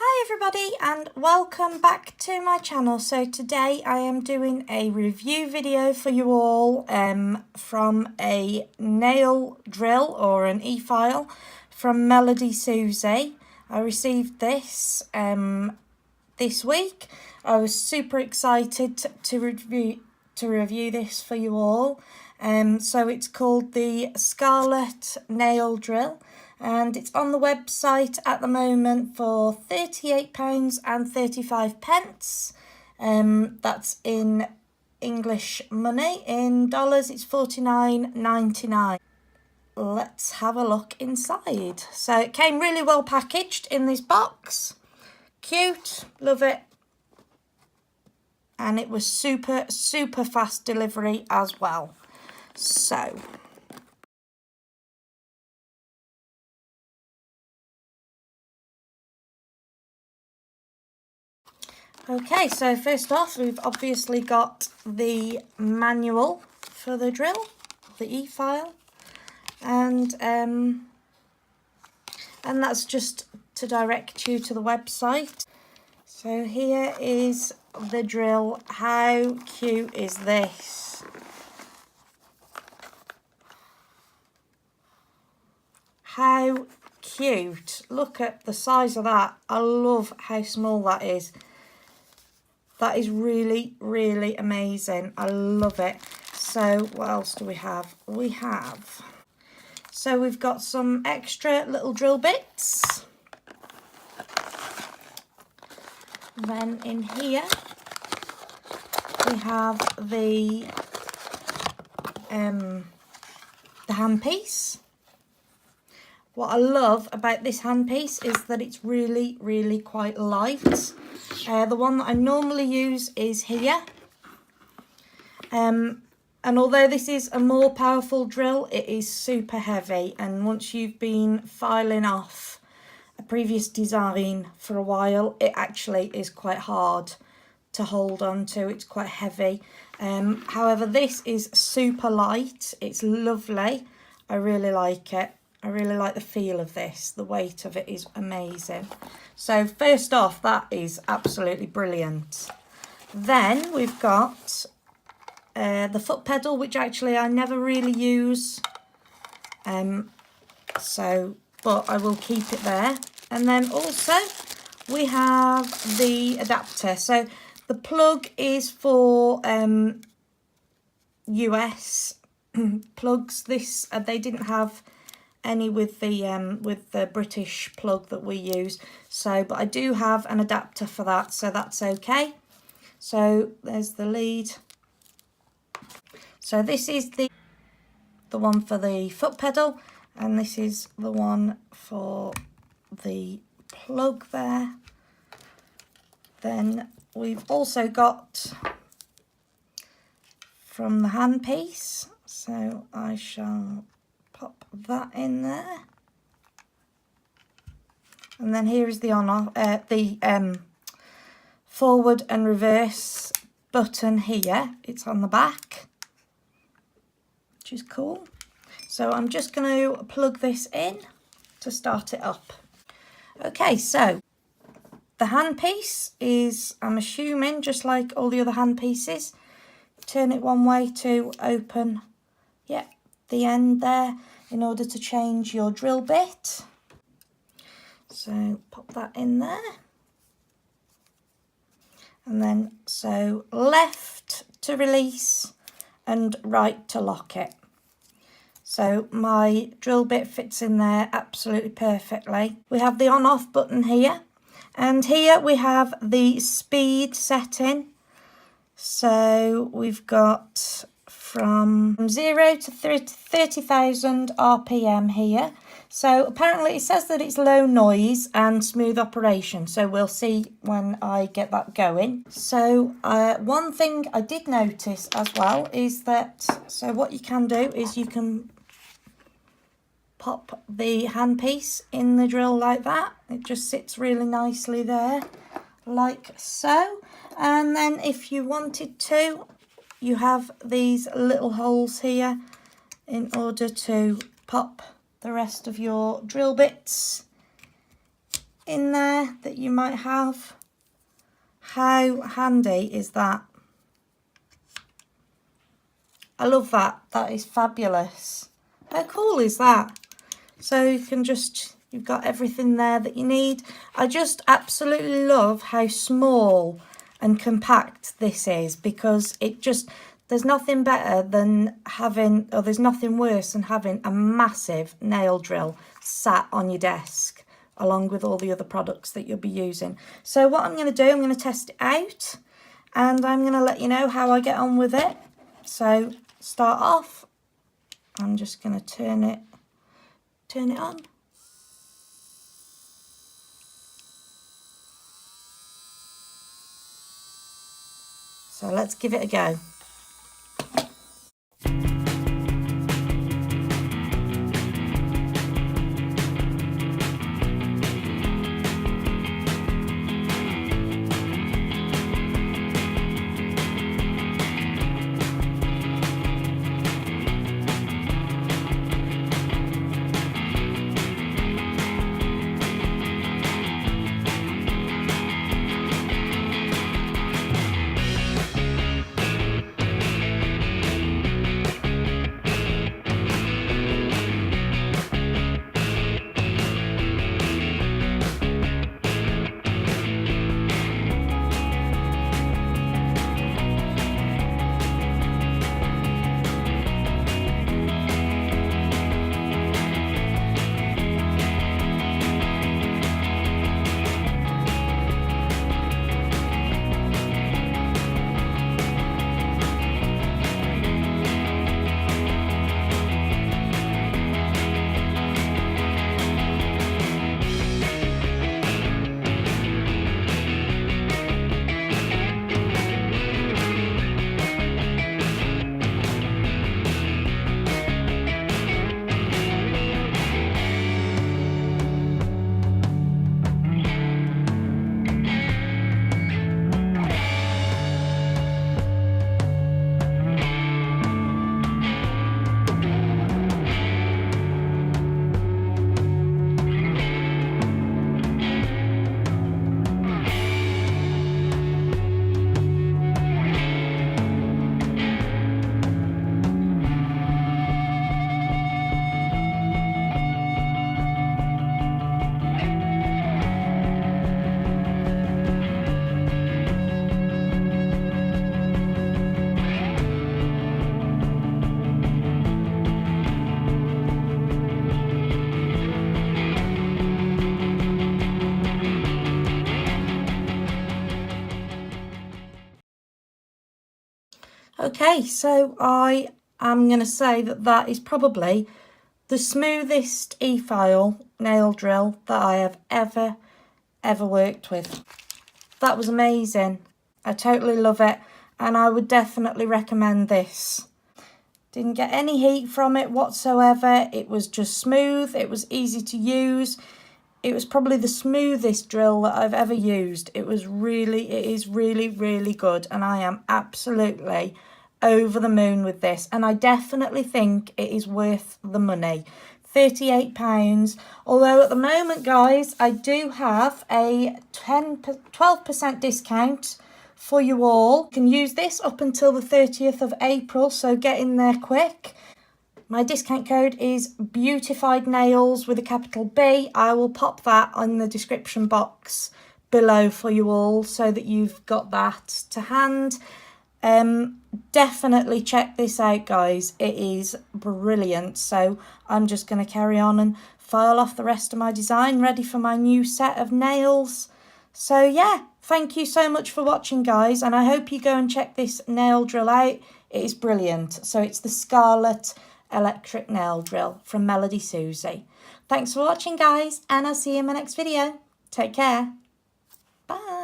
Hi everybody and welcome back to my channel. So today I am doing a review video for you all from a nail drill or an e-file from Melodysusie. I received this this week. I was super excited to review this for you all. So it's called the Scarlet nail drill. And it's on the website at the moment for £38.35. That's in English money. In dollars, it's $49.99. Let's have a look inside. So it came really well packaged in this box. Cute, love it. And it was super fast delivery as well. So okay, so first off, we've obviously got the manual for the drill, the e-file, and that's just to direct you to the website. So here is the drill. How cute is this? How cute. Look at the size of that. I love how small that is. That is really amazing. I love it. So what else do we have? So we've got some extra little drill bits. Then in here we have the handpiece. What I love about this handpiece is that it's really quite light. The one that I normally use is here. And although this is a more powerful drill, it is super heavy. And once you've been filing off a previous design for a while, it actually is quite hard to hold on to. It's quite heavy. However, this is super light. It's lovely. I really like it. I really like the feel of this. The weight of it is amazing. So first off, that is absolutely brilliant. Then we've got the foot pedal, which actually I never really use. But I will keep it there. And then also we have the adapter. So the plug is for US plugs. This they didn't have any with the British plug that we use, but I do have an adapter for that, so that's okay. So there's the lead. So this is the one for the foot pedal, and this is the one for the plug there. Then we've also got from the handpiece, so I shall pop that in there, and then here is the forward and reverse button here. It's on the back, which is cool. So I'm just going to plug this in to start it up. Okay, so the handpiece is, I'm assuming, just like all the other handpieces. Turn it one way to open, the end there, in order to change your drill bit. So pop that in there. And then so left to release and right to lock it. So my drill bit fits in there absolutely perfectly. We have the on-off button here. And here we have the speed setting. So we've got from 0 to 30,000 RPM here. So apparently it says that it's low noise and smooth operation. So we'll see when I get that going. So one thing I did notice as well is that, so what you can do is you can pop the handpiece in the drill like that. It just sits really nicely there, like so. And then if you wanted to, you have these little holes here in order to pop the rest of your drill bits in there that you might have. How handy is that? I love that. That is fabulous. How cool is that? So you can just, you've got everything there that you need. I just absolutely love how small and compact this is, because it just, there's nothing better than having, or there's nothing worse than having a massive nail drill sat on your desk along with all the other products that you'll be using. So what I'm going to do, I'm going to test it out and I'm going to let you know how I get on with it. So start off, I'm just going to turn it on. So let's give it a go. Okay, so I am going to say that that is probably the smoothest e-file nail drill that I have ever worked with. That was amazing. I totally love it, and I would definitely recommend this. Didn't get any heat from it whatsoever. It was just smooth. It was easy to use. It was probably the smoothest drill that I've ever used. It is really good, and I am absolutely over the moon with this, and I definitely think it is worth the money. £38, although at the moment, guys, I do have a 12% discount for you all. You can use this up until the 30th of April, so get in there quick. My discount code is Beautified Nails with a capital B. I will pop that on the description box below for you all so that you've got that to hand. Definitely check this out, guys. It is brilliant. So I'm just going to carry on and file off the rest of my design, ready for my new set of nails. So yeah, thank you so much for watching, guys, and I hope you go and check this nail drill out. It is brilliant. So it's the Scarlet electric nail drill from Melodysusie. Thanks for watching, guys, and I'll see you in my next video. Take care. Bye.